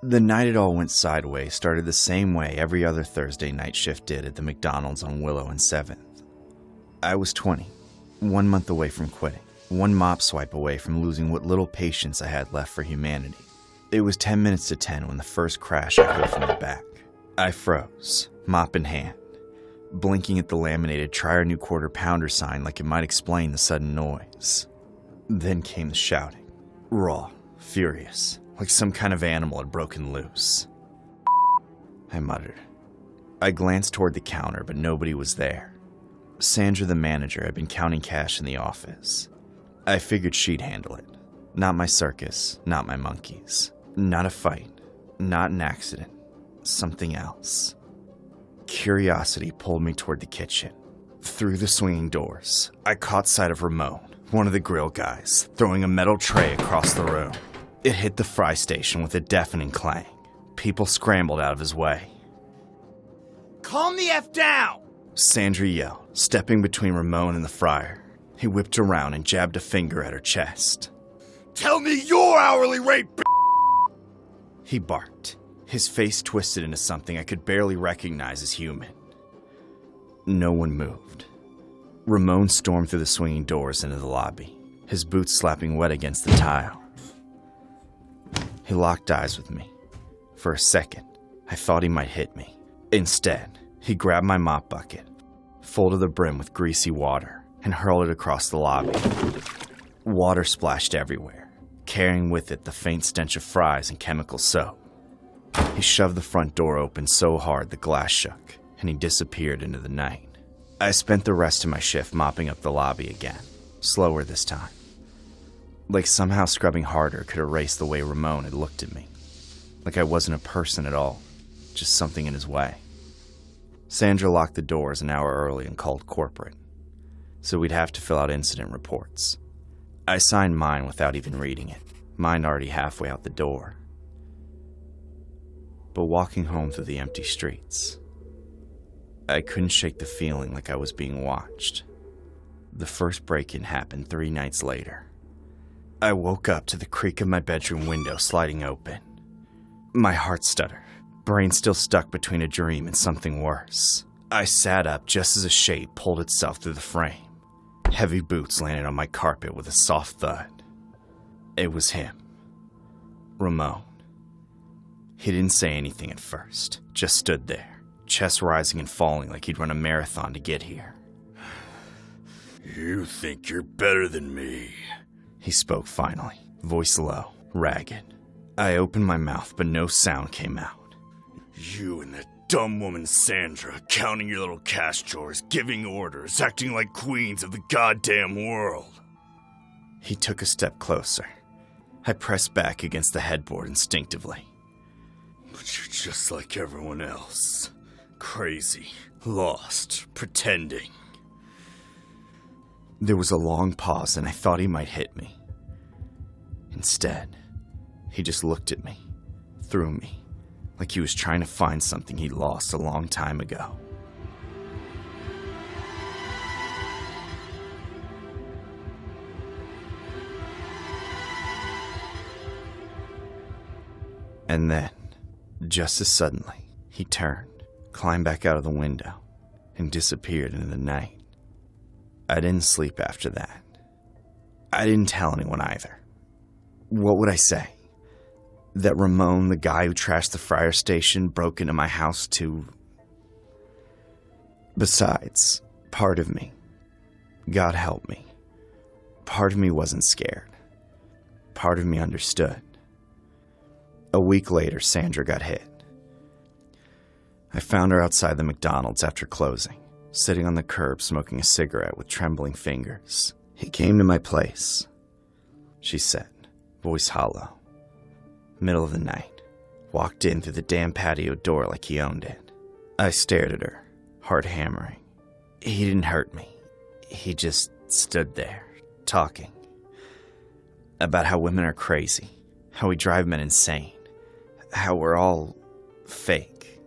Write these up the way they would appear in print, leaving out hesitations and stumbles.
The night it all went sideways started the same way every other Thursday night shift did at the McDonald's on Willow and 7th. I was 20, 1 month away from quitting, one mop swipe away from losing what little patience I had left for humanity. It was 10 minutes to 10 when the first crash echoed from the back. I froze, mop in hand, blinking at the laminated "try our new quarter-pounder" sign like it might explain the sudden noise. Then came the shouting, raw, furious, like some kind of animal had broken loose. I muttered. I glanced toward the counter, but nobody was there. Sandra, the manager, had been counting cash in the office. I figured she'd handle it. Not my circus, not my monkeys. Not a fight, not an accident. Something else. Curiosity pulled me toward the kitchen. Through the swinging doors, I caught sight of Ramon, one of the grill guys, throwing a metal tray across the room. It hit the fry station with a deafening clang. People scrambled out of his way. "Calm the F down!" Sandra yelled, stepping between Ramon and the fryer. He whipped around and jabbed a finger at her chest. "Tell me your hourly rate, He barked, his face twisted into something I could barely recognize as human. No one moved. Ramon stormed through the swinging doors into the lobby, his boots slapping wet against the tile. He locked eyes with me. For a second, I thought he might hit me. Instead, he grabbed my mop bucket, folded the brim with greasy water, and hurled it across the lobby. Water splashed everywhere, carrying with it the faint stench of fries and chemical soap. He shoved the front door open so hard the glass shook, and he disappeared into the night. I spent the rest of my shift mopping up the lobby again, slower this time. Like somehow scrubbing harder could erase the way Ramon had looked at me. Like I wasn't a person at all, just something in his way. Sandra locked the doors an hour early and called corporate, so we'd have to fill out incident reports. I signed mine without even reading it, mine already halfway out the door. But walking home through the empty streets, I couldn't shake the feeling like I was being watched. The first break-in happened 3 nights later. I woke up to the creak of my bedroom window sliding open. My heart stuttered, brain still stuck between a dream and something worse. I sat up just as a shape pulled itself through the frame. Heavy boots landed on my carpet with a soft thud. It was him. Ramon. He didn't say anything at first, just stood there, chest rising and falling like he'd run a marathon to get here. "You think you're better than me," he spoke finally, voice low, ragged. I opened my mouth, but no sound came out. "You and that dumb woman Sandra, counting your little cash drawers, giving orders, acting like queens of the goddamn world." He took a step closer. I pressed back against the headboard instinctively. "But you're just like everyone else. Crazy, lost, pretending." There was a long pause and I thought he might hit me. Instead, he just looked at me, through me, like he was trying to find something he'd lost a long time ago. And then, just as suddenly, he turned, climbed back out of the window, and disappeared into the night. I didn't sleep after that. I didn't tell anyone either. What would I say? That Ramon, the guy who trashed the fryer station, broke into my house to... Besides, part of me, God help me, part of me wasn't scared. Part of me understood. A week later, Sandra got hit. I found her outside the McDonald's after closing, sitting on the curb smoking a cigarette with trembling fingers. "He came to my place," she said, voice hollow. Middle of the night, walked in through the damn patio door like he owned it. I stared at her, heart hammering. He didn't hurt me. He just stood there, talking. About how women are crazy, how we drive men insane, how we're all fake.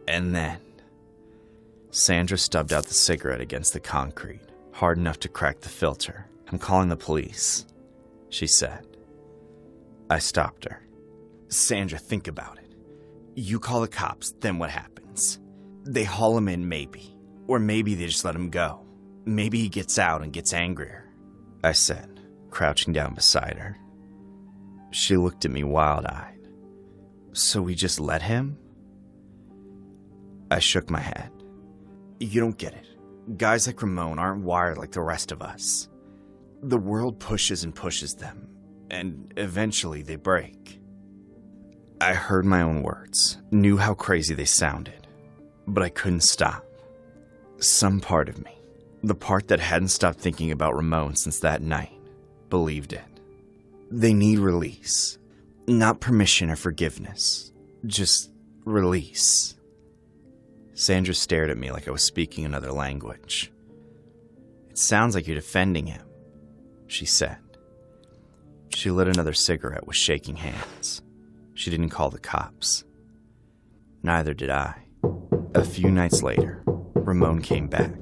And then, Sandra stubbed out the cigarette against the concrete, hard enough to crack the filter. "I'm calling the police," she said. I stopped her. Sandra, think about it. You call the cops, then what happens? They haul him in, maybe. Or maybe they just let him go. Maybe he gets out and gets angrier, I said, crouching down beside her. She looked at me wild-eyed. So we just let him? I shook my head. You don't get it. Guys like Ramon aren't wired like the rest of us. The world pushes and pushes them, and eventually they break. I heard my own words, knew how crazy they sounded, but I couldn't stop. Some part of me, the part that hadn't stopped thinking about Ramon since that night, believed it. They need release. Not permission or forgiveness. Just release. Sandra stared at me like I was speaking another language. It sounds like you're defending him, she said. She lit another cigarette with shaking hands. She didn't call the cops. Neither did I. A few nights later, Ramon came back.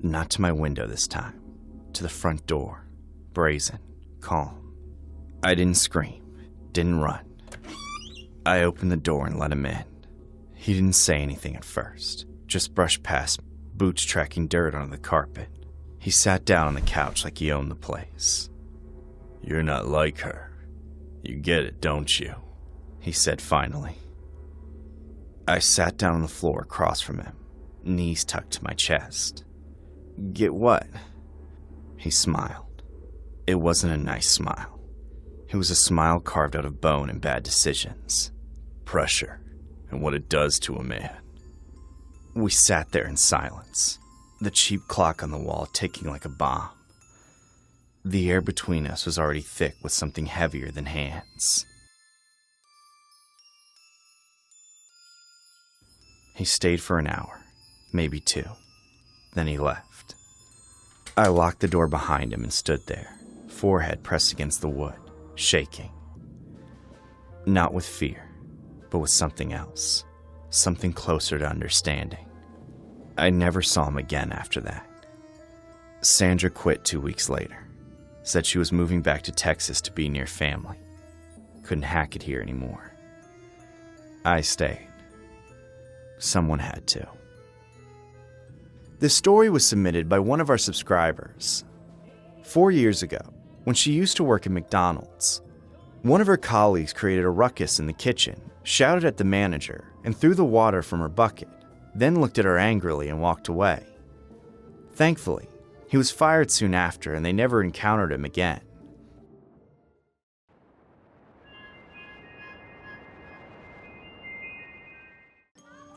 Not to my window this time. To the front door. Brazen. Calm. I didn't scream. Didn't run. I opened the door and let him in. He didn't say anything at first. Just brushed past, boots tracking dirt onto the carpet. He sat down on the couch like he owned the place. You're not like her. You get it, don't you? He said finally. I sat down on the floor across from him, knees tucked to my chest. Get what? He smiled. It wasn't a nice smile. It was a smile carved out of bone and bad decisions. Pressure, and what it does to a man. We sat there in silence, the cheap clock on the wall ticking like a bomb. The air between us was already thick with something heavier than hands. He stayed for an hour, maybe 2. Then he left. I locked the door behind him and stood there, forehead pressed against the wood, shaking. Not with fear, but with something else, something closer to understanding. I never saw him again after that. Sandra quit 2 weeks later. Said she was moving back to Texas to be near family. Couldn't hack it here anymore. I stayed. Someone had to. This story was submitted by one of our subscribers. 4 years ago, when she used to work at McDonald's, one of her colleagues created a ruckus in the kitchen, shouted at the manager, and threw the water from her bucket, then looked at her angrily and walked away. Thankfully, he was fired soon after, and they never encountered him again.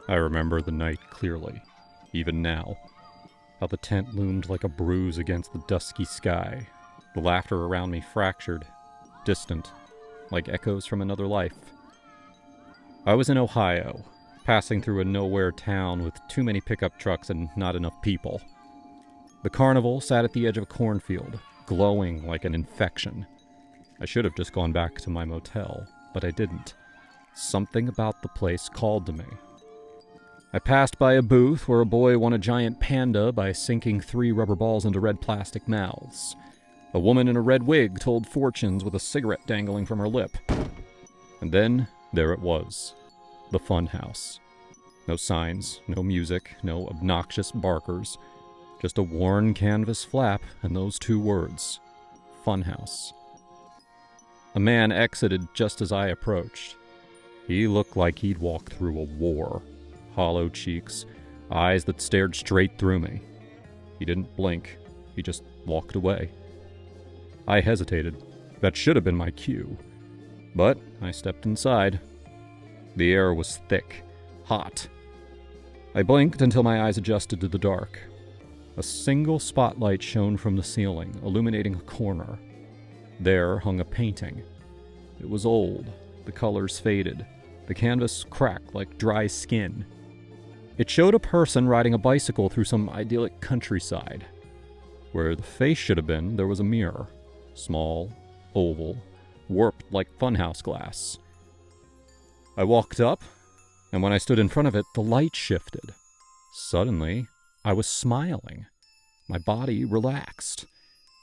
I remember the night clearly, even now. How the tent loomed like a bruise against the dusky sky. The laughter around me fractured, distant, like echoes from another life. I was in Ohio, passing through a nowhere town with too many pickup trucks and not enough people. The carnival sat at the edge of a cornfield, glowing like an infection. I should have just gone back to my motel, but I didn't. Something about the place called to me. I passed by a booth where a boy won a giant panda by sinking 3 rubber balls into red plastic mouths. A woman in a red wig told fortunes with a cigarette dangling from her lip. And then, there it was. The funhouse. No signs, no music, no obnoxious barkers. Just a worn canvas flap and those 2 words. Funhouse. A man exited just as I approached. He looked like he'd walked through a war. Hollow cheeks, eyes that stared straight through me. He didn't blink. He just walked away. I hesitated. That should have been my cue. But I stepped inside. The air was thick, hot. I blinked until my eyes adjusted to the dark. A single spotlight shone from the ceiling, illuminating a corner. There hung a painting. It was old, the colors faded, the canvas cracked like dry skin. It showed a person riding a bicycle through some idyllic countryside. Where the face should have been, there was a mirror. Small, oval, warped like funhouse glass. I walked up, and when I stood in front of it, the light shifted. Suddenly, I was smiling. My body relaxed.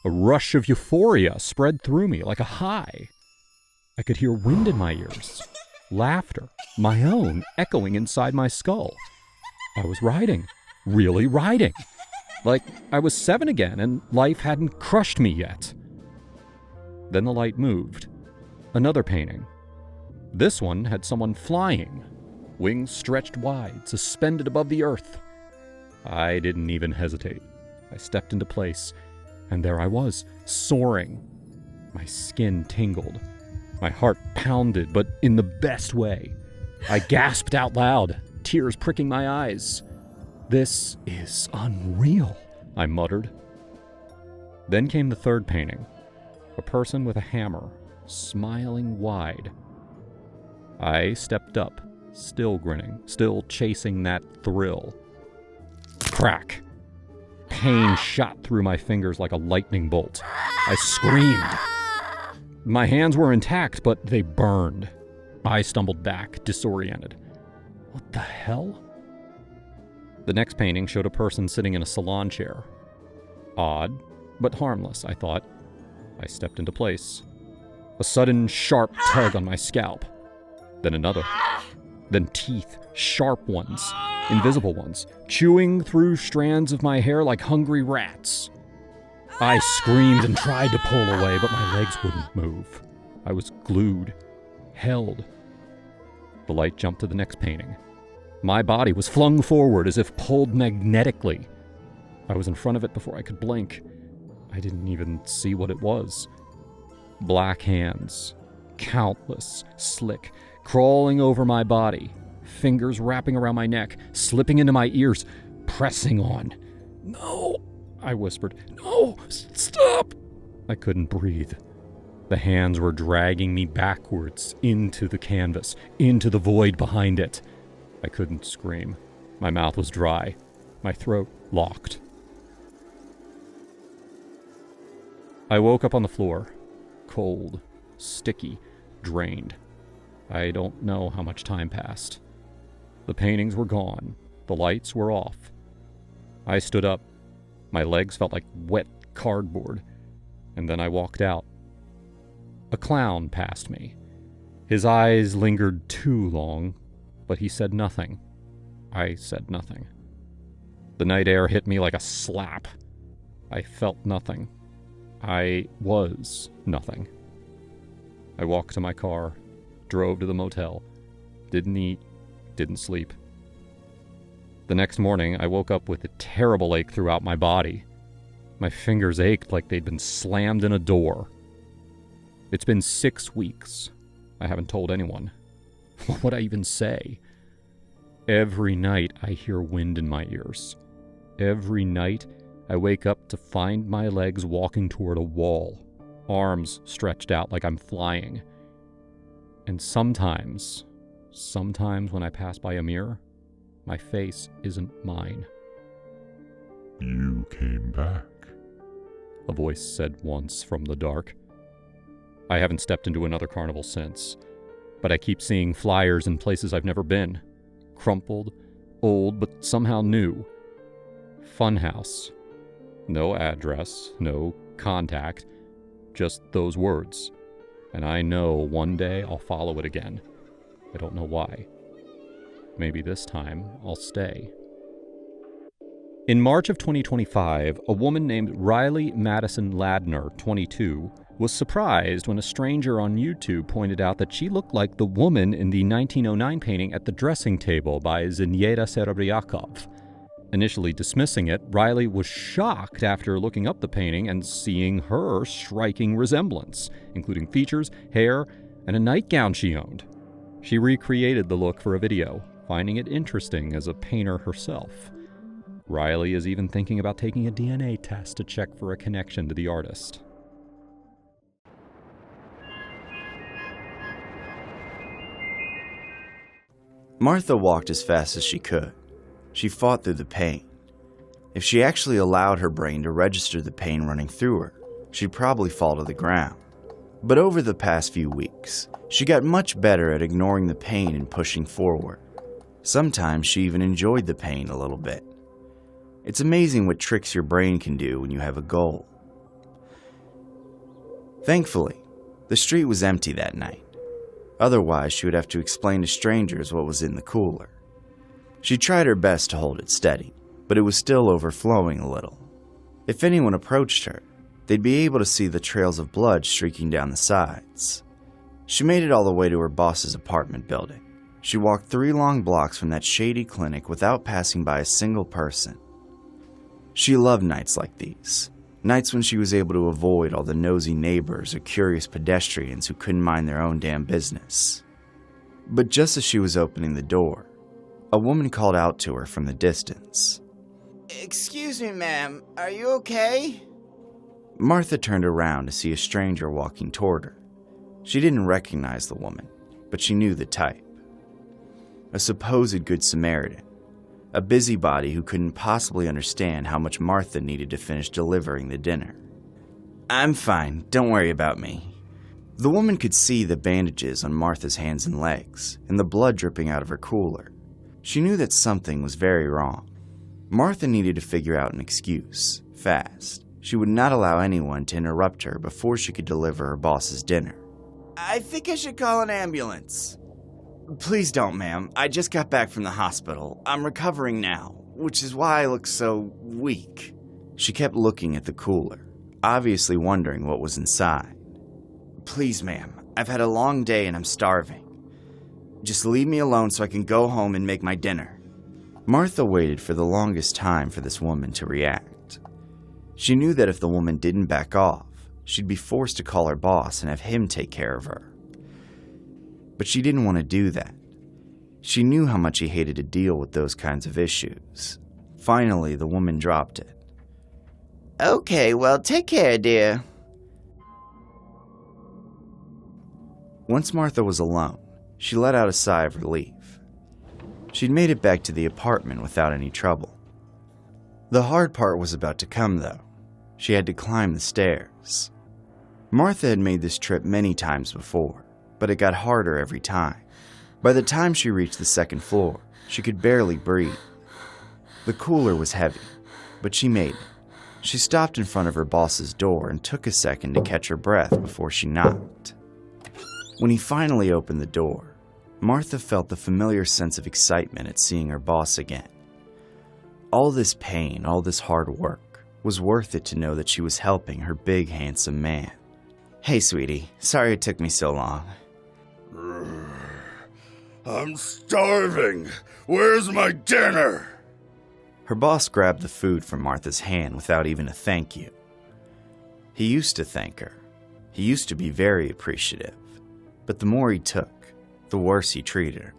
A rush of euphoria spread through me like a high. I could hear wind in my ears, laughter, my own, echoing inside my skull. I was riding, really riding, like I was 7 again and life hadn't crushed me yet. Then the light moved. Another painting. This one had someone flying, wings stretched wide, suspended above the earth. I didn't even hesitate. I stepped into place, and there I was, soaring. My skin tingled. My heart pounded, but in the best way. I gasped out loud, tears pricking my eyes. "This is unreal," I muttered. Then came the third painting. A person with a hammer, smiling wide. I stepped up, still grinning, still chasing that thrill. Crack! Pain shot through my fingers like a lightning bolt. I screamed. My hands were intact, but they burned. I stumbled back, disoriented. What the hell? The next painting showed a person sitting in a salon chair. Odd, but harmless, I thought. I stepped into place. A sudden, sharp tug on my scalp. Then another. Then teeth, sharp ones, invisible ones, chewing through strands of my hair like hungry rats. I screamed and tried to pull away, but my legs wouldn't move. I was glued, held. The light jumped to the next painting. My body was flung forward as if pulled magnetically. I was in front of it before I could blink. I didn't even see what it was. Black hands, countless, slick, crawling over my body, fingers wrapping around my neck, slipping into my ears, pressing on. "No," I whispered. "No, stop!" I couldn't breathe. The hands were dragging me backwards into the canvas, into the void behind it. I couldn't scream. My mouth was dry, my throat locked. I woke up on the floor, cold, sticky, drained. I don't know how much time passed. The paintings were gone. The lights were off. I stood up. My legs felt like wet cardboard. And then I walked out. A clown passed me. His eyes lingered too long, but he said nothing. I said nothing. The night air hit me like a slap. I felt nothing. I was nothing. I walked to my car, drove to the motel, didn't eat, didn't sleep. The next morning, I woke up with a terrible ache throughout my body. My fingers ached like they'd been slammed in a door. It's been 6 weeks. I haven't told anyone. What would I even say? Every night, I hear wind in my ears. Every night, I wake up to find my legs walking toward a wall, arms stretched out like I'm flying. And sometimes when I pass by a mirror, my face isn't mine. "You came back," a voice said once from the dark. I haven't stepped into another carnival since, but I keep seeing flyers in places I've never been. Crumpled, old, but somehow new. Funhouse. No address, no contact, just those words. And I know one day I'll follow it again. I don't know why. Maybe this time I'll stay. In March of 2025, a woman named Riley Madison Ladner, 22, was surprised when a stranger on YouTube pointed out that she looked like the woman in the 1909 painting At the Dressing Table by Zinaida Serebriakov. Initially dismissing it, Riley was shocked after looking up the painting and seeing her striking resemblance, including features, hair, and a nightgown she owned. She recreated the look for a video, finding it interesting as a painter herself. Riley is even thinking about taking a DNA test to check for a connection to the artist. Martha walked as fast as she could. She fought through the pain. If she actually allowed her brain to register the pain running through her, she'd probably fall to the ground. But over the past few weeks, she got much better at ignoring the pain and pushing forward. Sometimes she even enjoyed the pain a little bit. It's amazing what tricks your brain can do when you have a goal. Thankfully, The street was empty that night. Otherwise, she would have to explain to strangers what was in the cooler. She tried her best to hold it steady, but it was still overflowing a little. If anyone approached her, they'd be able to see the trails of blood streaking down the sides. She made it all the way to her boss's apartment building. She walked 3 long blocks from that shady clinic without passing by a single person. She loved nights like these. Nights when she was able to avoid all the nosy neighbors or curious pedestrians who couldn't mind their own damn business. But just as she was opening the door, a woman called out to her from the distance. Excuse me, ma'am. Are you okay? Martha turned around to see a stranger walking toward her. She didn't recognize the woman, but she knew the type. A supposed Good Samaritan. A busybody who couldn't possibly understand how much Martha needed to finish delivering the dinner. "I'm fine, don't worry about me." The woman could see the bandages on Martha's hands and legs, and the blood dripping out of her cooler. She knew that something was very wrong. Martha needed to figure out an excuse, fast. She would not allow anyone to interrupt her before she could deliver her boss's dinner. I think I should call an ambulance. "Please don't, ma'am. I just got back from the hospital. I'm recovering now, which is why I look so weak." She kept looking at the cooler, obviously wondering what was inside. "Please, ma'am. I've had a long day and I'm starving. Just leave me alone so I can go home and make my dinner." Martha waited for the longest time for this woman to react. She knew that if the woman didn't back off, she'd be forced to call her boss and have him take care of her. But she didn't want to do that. She knew how much he hated to deal with those kinds of issues. Finally, the woman dropped it. Okay, well, take care, dear. Once Martha was alone, she let out a sigh of relief. She'd made it back to the apartment without any trouble. The hard part was about to come, though. She had to climb the stairs. Martha had made this trip many times before, but it got harder every time. By the time she reached the 2nd floor, she could barely breathe. The cooler was heavy, but she made it. She stopped in front of her boss's door and took a second to catch her breath before she knocked. When he finally opened the door, Martha felt the familiar sense of excitement at seeing her boss again. All this pain, all this hard work, was worth it to know that she was helping her big, handsome man. "Hey, sweetie. Sorry it took me so long." I'm starving. Where's my dinner? Her boss grabbed the food from Martha's hand without even a thank you. He used to thank her. He used to be very appreciative. But the more he took, the worse he treated her.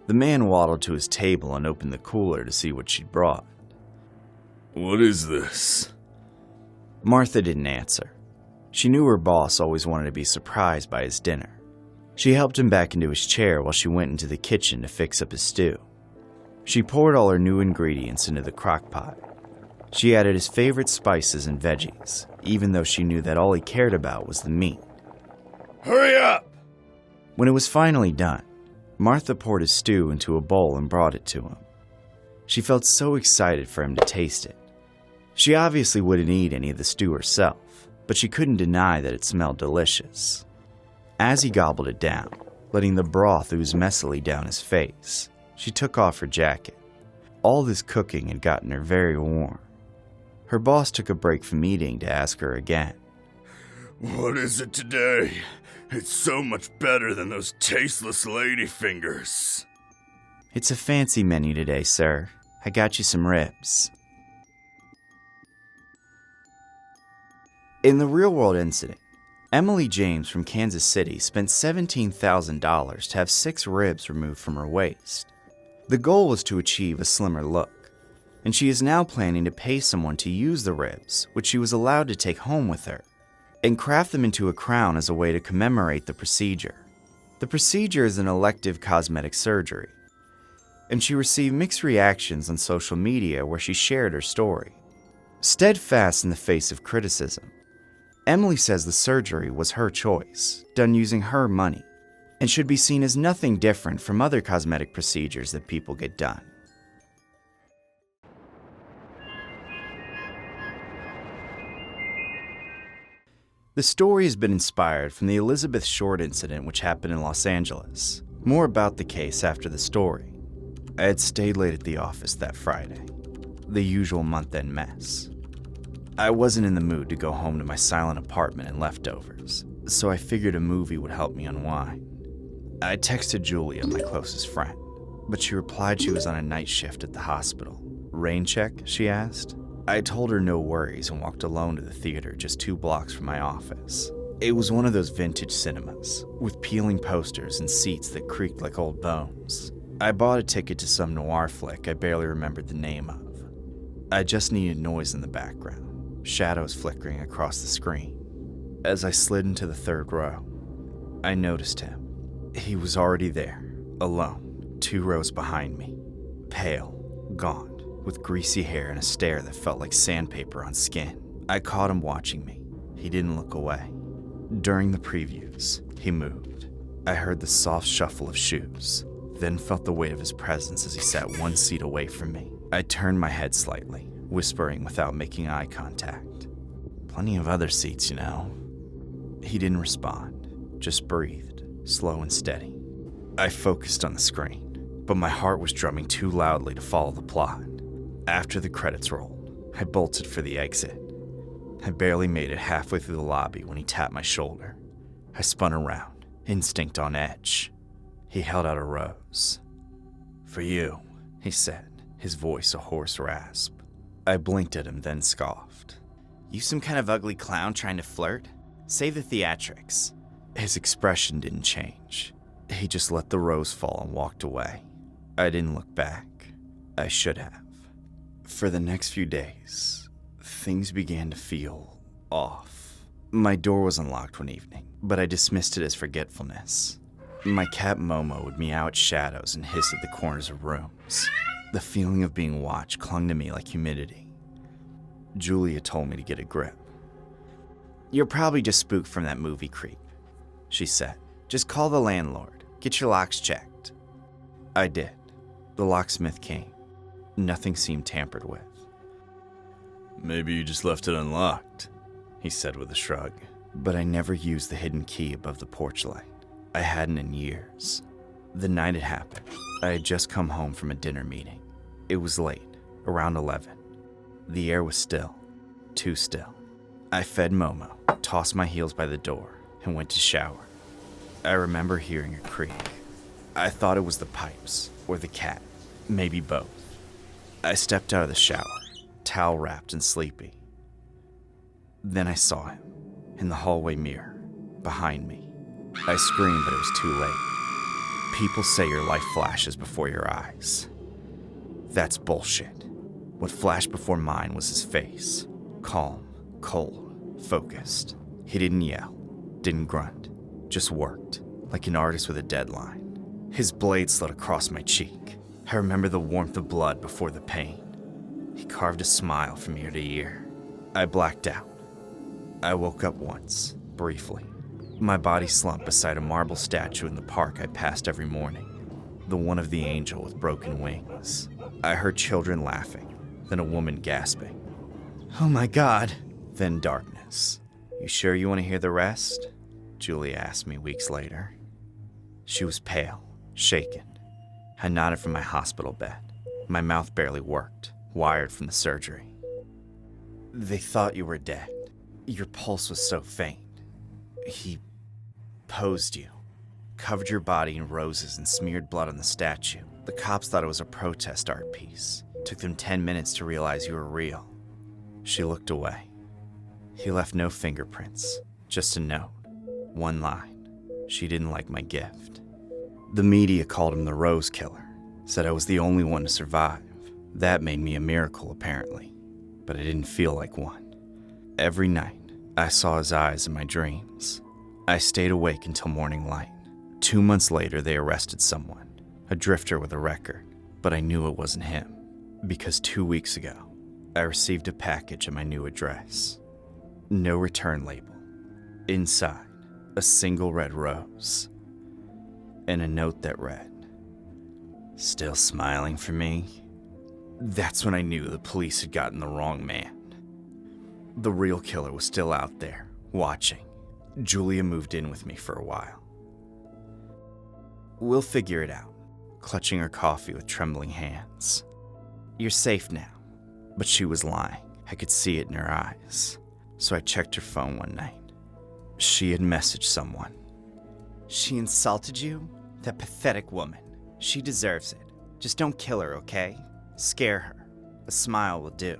The man waddled to his table and opened the cooler to see what she'd brought. What is this? Martha didn't answer. She knew her boss always wanted to be surprised by his dinner. She helped him back into his chair while she went into the kitchen to fix up his stew. She poured all her new ingredients into the crock pot. She added his favorite spices and veggies, even though she knew that all he cared about was the meat. Hurry up! When it was finally done, Martha poured his stew into a bowl and brought it to him. She felt so excited for him to taste it. She obviously wouldn't eat any of the stew herself, but she couldn't deny that it smelled delicious. As he gobbled it down, letting the broth ooze messily down his face, she took off her jacket. All this cooking had gotten her very warm. Her boss took a break from eating to ask her again. What is it today? It's so much better than those tasteless ladyfingers. It's a fancy menu today, sir. I got you some ribs. In the real-world incident, Emily James from Kansas City spent $17,000 to have 6 ribs removed from her waist. The goal was to achieve a slimmer look, and she is now planning to pay someone to use the ribs, which she was allowed to take home with her, and craft them into a crown as a way to commemorate the procedure. The procedure is an elective cosmetic surgery, and she received mixed reactions on social media where she shared her story. Steadfast in the face of criticism, Emily says the surgery was her choice, done using her money, and should be seen as nothing different from other cosmetic procedures that people get done. The story has been inspired from the Elizabeth Short incident which happened in Los Angeles. More about the case after the story. I had stayed late at the office that Friday. The usual month-end mess. I wasn't in the mood to go home to my silent apartment and leftovers, so I figured a movie would help me unwind. I texted Julia, my closest friend, but she replied she was on a night shift at the hospital. Rain check, she asked. I told her no worries and walked alone to the theater just 2 blocks from my office. It was one of those vintage cinemas, with peeling posters and seats that creaked like old bones. I bought a ticket to some noir flick I barely remembered the name of. I just needed noise in the background, shadows flickering across the screen. As I slid into the 3rd row, I noticed him. He was already there, alone, 2 rows behind me, pale, gaunt, with greasy hair and a stare that felt like sandpaper on skin. I caught him watching me. He didn't look away. During the previews, he moved. I heard the soft shuffle of shoes, then felt the weight of his presence as he sat 1 seat away from me. I turned my head slightly, whispering without making eye contact. Plenty of other seats, you know. He didn't respond, just breathed, slow and steady. I focused on the screen, but my heart was drumming too loudly to follow the plot. After the credits rolled, I bolted for the exit. I barely made it halfway through the lobby when he tapped my shoulder. I spun around, instinct on edge. He held out a rose. "For you," he said, his voice a hoarse rasp. I blinked at him, then scoffed. "You some kind of ugly clown trying to flirt? Save the theatrics." His expression didn't change. He just let the rose fall and walked away. I didn't look back. I should have. For the next few days, things began to feel off. My door was unlocked one evening, but I dismissed it as forgetfulness. My cat Momo would meow at shadows and hiss at the corners of rooms. The feeling of being watched clung to me like humidity. Julia told me to get a grip. "You're probably just spooked from that movie creep," she said. "Just call the landlord. Get your locks checked." I did. The locksmith came. Nothing seemed tampered with. "Maybe you just left it unlocked," he said with a shrug. But I never used the hidden key above the porch light. I hadn't in years. The night it happened, I had just come home from a dinner meeting. It was late, around 11. The air was still, too still. I fed Momo, tossed my heels by the door, and went to shower. I remember hearing a creak. I thought it was the pipes, or the cat, maybe both. I stepped out of the shower, towel wrapped and sleepy. Then I saw him, in the hallway mirror, behind me. I screamed, but it was too late. People say your life flashes before your eyes. That's bullshit. What flashed before mine was his face. Calm, cold, focused. He didn't yell, didn't grunt, just worked, like an artist with a deadline. His blade slid across my cheek. I remember the warmth of blood before the pain. He carved a smile from ear to ear. I blacked out. I woke up once, briefly. My body slumped beside a marble statue in the park I passed every morning. The one of the angel with broken wings. I heard children laughing, then a woman gasping. "Oh my God!" Then darkness. "You sure you want to hear the rest?" Julia asked me weeks later. She was pale, shaken. I nodded from my hospital bed. My mouth barely worked, wired from the surgery. "They thought you were dead. Your pulse was so faint. He posed you, covered your body in roses and smeared blood on the statue. The cops thought it was a protest art piece. Took them 10 minutes to realize you were real." She looked away. He left no fingerprints, just a note. One line. She didn't like my gift. The media called him the Rose Killer, said I was the only one to survive. That made me a miracle, apparently, but I didn't feel like one. Every night, I saw his eyes in my dreams. I stayed awake until morning light. 2 months later, they arrested someone, a drifter with a record, but I knew it wasn't him, because 2 weeks ago, I received a package at my new address. No return label. Inside, a single red rose. And a note that read, "Still smiling for me?" That's when I knew the police had gotten the wrong man. The real killer was still out there, watching. Julia moved in with me for a while. We'll figure it out, clutching her coffee with trembling hands. You're safe now. But she was lying. I could see it in her eyes. So I checked her phone one night. She had messaged someone. She insulted you? That pathetic woman. She deserves it. Just don't kill her, okay? Scare her. A smile will do.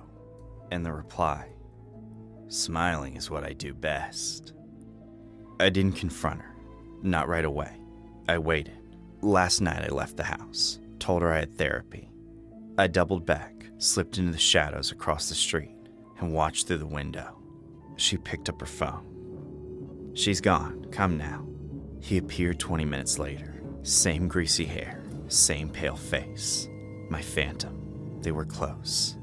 And the reply, smiling is what I do best. I didn't confront her. Not right away. I waited. Last night I left the house. Told her I had therapy. I doubled back, slipped into the shadows across the street, and watched through the window. She picked up her phone. She's gone. Come now. He appeared 20 minutes later. Same greasy hair, same pale face. My phantom. They were close.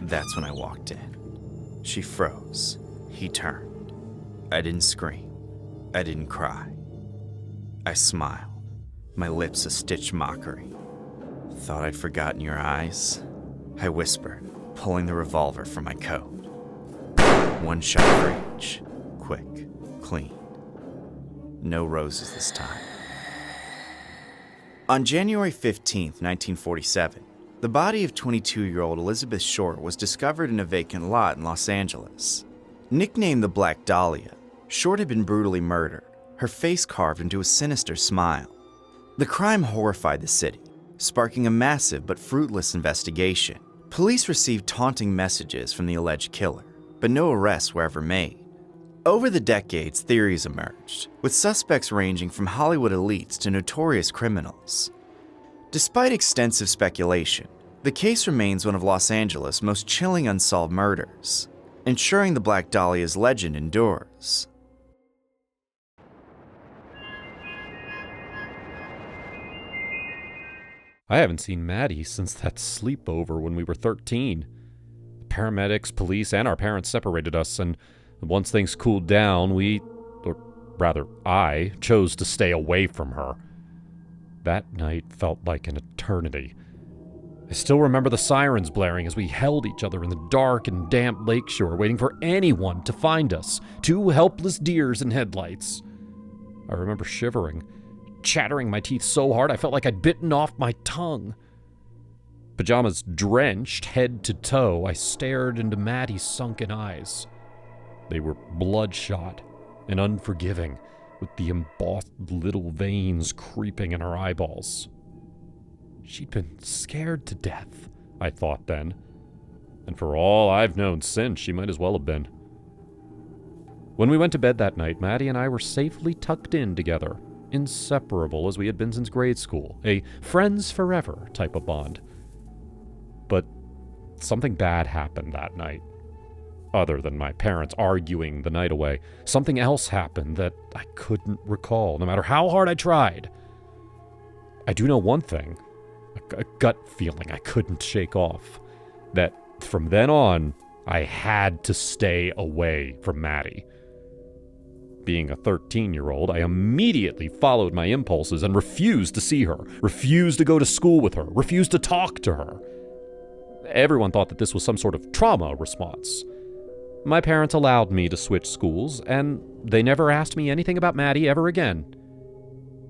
That's when I walked in. She froze. He turned. I didn't scream. I didn't cry. I smiled, my lips a stitched mockery. Thought I'd forgotten your eyes? I whispered, pulling the revolver from my coat. One shot for each. Quick, clean. No roses this time. On January 15th, 1947, the body of 22-year-old Elizabeth Short was discovered in a vacant lot in Los Angeles. Nicknamed the Black Dahlia, Short had been brutally murdered, her face carved into a sinister smile. The crime horrified the city, sparking a massive but fruitless investigation. Police received taunting messages from the alleged killer, but no arrests were ever made. Over the decades, theories emerged, with suspects ranging from Hollywood elites to notorious criminals. Despite extensive speculation, the case remains one of Los Angeles' most chilling unsolved murders, ensuring the Black Dahlia's legend endures. I haven't seen Maddie since that sleepover when we were 13. The paramedics, police, and our parents separated us, and once things cooled down, I chose to stay away from her. That night felt like an eternity. I still remember the sirens blaring as we held each other in the dark and damp lakeshore, waiting for anyone to find us, two helpless deers in headlights. I remember shivering, chattering my teeth so hard I felt like I'd bitten off my tongue. Pajamas drenched head to toe, I stared into Maddie's sunken eyes. They were bloodshot and unforgiving, with the embossed little veins creeping in her eyeballs. She'd been scared to death, I thought then. And for all I've known since, she might as well have been. When we went to bed that night, Maddie and I were safely tucked in together, inseparable as we had been since grade school, a friends forever type of bond. But something bad happened that night. Other than my parents arguing the night away, something else happened that I couldn't recall, no matter how hard I tried. I do know one thing, a gut feeling I couldn't shake off, that from then on, I had to stay away from Maddie. Being a 13-year-old, I immediately followed my impulses and refused to see her, refused to go to school with her, refused to talk to her. Everyone thought that this was some sort of trauma response. My parents allowed me to switch schools, and they never asked me anything about Maddie ever again.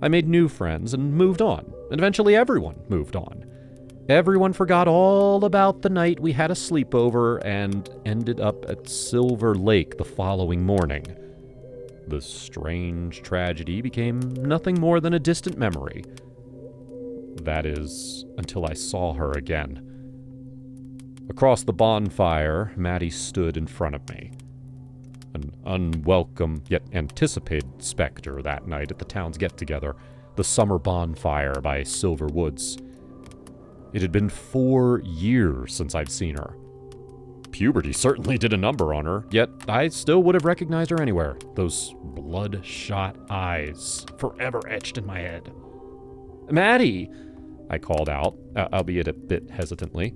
I made new friends and moved on, and eventually everyone moved on. Everyone forgot all about the night we had a sleepover and ended up at Silver Lake the following morning. The strange tragedy became nothing more than a distant memory. That is, until I saw her again. Across the bonfire, Maddie stood in front of me. An unwelcome yet anticipated specter that night at the town's get-together, the summer bonfire by Silver Woods. It had been 4 years since I'd seen her. Puberty certainly did a number on her, yet I still would have recognized her anywhere. Those bloodshot eyes, forever etched in my head. "Maddie!" I called out, albeit a bit hesitantly.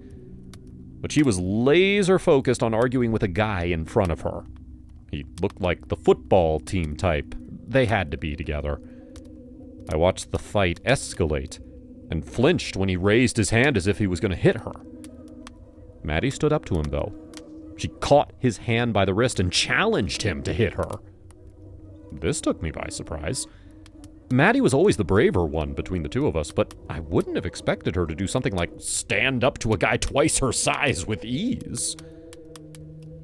But she was laser-focused on arguing with a guy in front of her. He looked like the football team type. They had to be together. I watched the fight escalate and flinched when he raised his hand as if he was going to hit her. Maddie stood up to him, though. She caught his hand by the wrist and challenged him to hit her. This took me by surprise. Maddie was always the braver one between the two of us, but I wouldn't have expected her to do something like stand up to a guy twice her size with ease.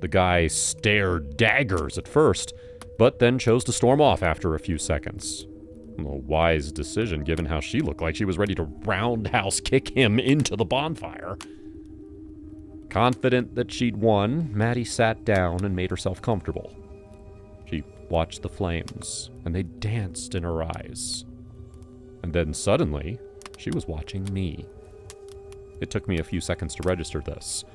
The guy stared daggers at first, but then chose to storm off after a few seconds. A wise decision given how she looked like she was ready to roundhouse kick him into the bonfire. Confident that she'd won, Maddie sat down and made herself comfortable. She watched the flames, and they danced in her eyes. And then suddenly, she was watching me. It took me a few seconds to register this.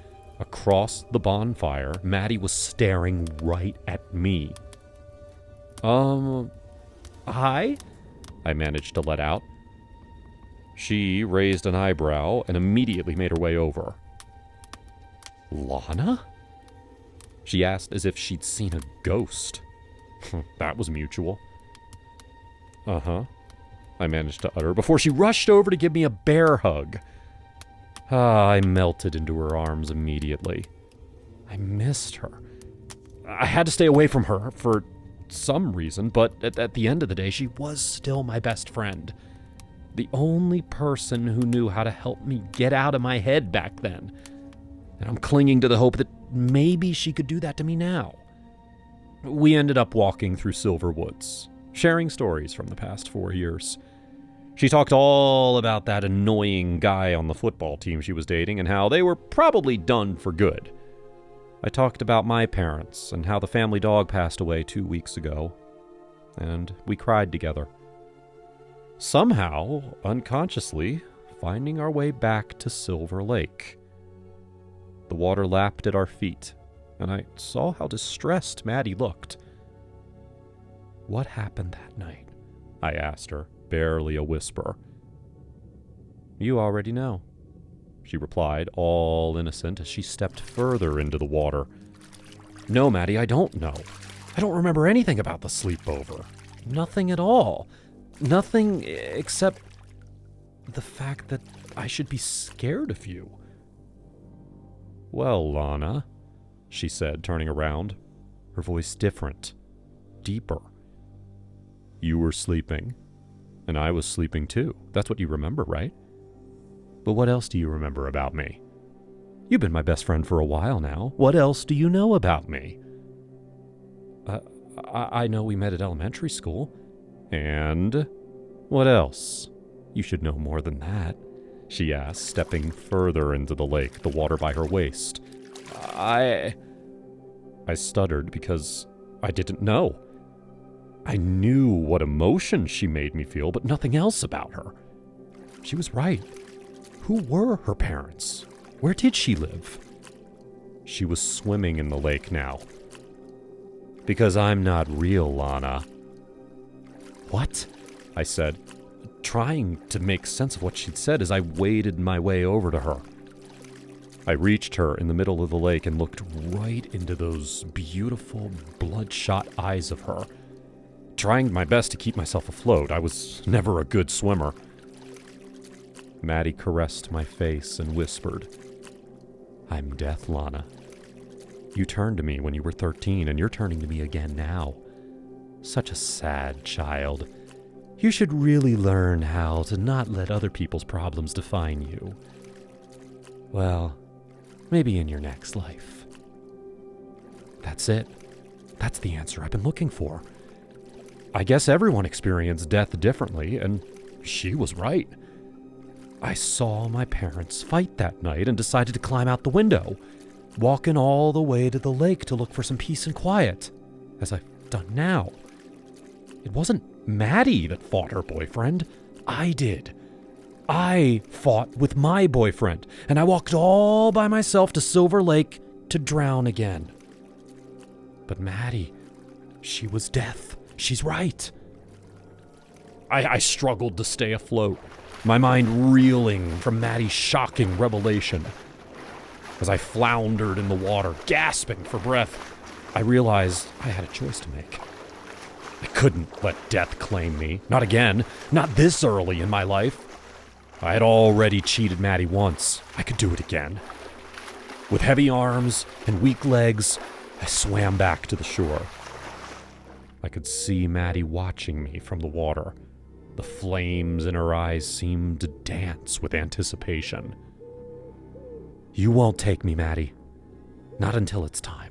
Across the bonfire, Maddie was staring right at me. Hi? I managed to let out. She raised an eyebrow and immediately made her way over. Lana? She asked as if she'd seen a ghost. That was mutual. Uh-huh, I managed to utter before she rushed over to give me a bear hug. I melted into her arms immediately. I missed her. I had to stay away from her for some reason, but at the end of the day, she was still my best friend. The only person who knew how to help me get out of my head back then. And I'm clinging to the hope that maybe she could do that to me now. We ended up walking through Silver Woods, sharing stories from the past 4 years. She talked all about that annoying guy on the football team she was dating and how they were probably done for good. I talked about my parents and how the family dog passed away 2 weeks ago, and we cried together. Somehow, unconsciously, finding our way back to Silver Lake. The water lapped at our feet, and I saw how distressed Maddie looked. What happened that night? I asked her, barely a whisper. You already know, she replied, all innocent as she stepped further into the water. No, Maddie, I don't know. I don't remember anything about the sleepover. Nothing at all. Nothing except the fact that I should be scared of you. Well, Lana, she said, turning around, her voice different, deeper. You were sleeping, and I was sleeping too. That's what you remember, right? But what else do you remember about me? You've been my best friend for a while now. What else do you know about me? I know we met at elementary school. And what else? You should know more than that, she asked, stepping further into the lake, the water by her waist. I stuttered because I didn't know. I knew what emotion she made me feel, but nothing else about her. She was right. Who were her parents? Where did she live? She was swimming in the lake now. Because I'm not real, Lana. What? I said, trying to make sense of what she'd said as I waded my way over to her. I reached her in the middle of the lake and looked right into those beautiful, bloodshot eyes of her, trying my best to keep myself afloat. I was never a good swimmer. Maddie caressed my face and whispered, I'm death, Lana. You turned to me when you were 13, and you're turning to me again now. Such a sad child. You should really learn how to not let other people's problems define you. Well, maybe in your next life. That's it. That's the answer I've been looking for. I guess everyone experienced death differently, and she was right. I saw my parents fight that night and decided to climb out the window, walking all the way to the lake to look for some peace and quiet, as I've done now. It wasn't Maddie that fought her boyfriend. I did. I fought with my boyfriend, and I walked all by myself to Silver Lake to drown again. But Maddie, she was death. She's right. I struggled to stay afloat, my mind reeling from Maddie's shocking revelation. As I floundered in the water, gasping for breath, I realized I had a choice to make. I couldn't let death claim me. Not again. Not this early in my life. I had already cheated Maddie once. I could do it again. With heavy arms and weak legs, I swam back to the shore. I could see Maddie watching me from the water. The flames in her eyes seemed to dance with anticipation. "You won't take me, Maddie. Not until it's time."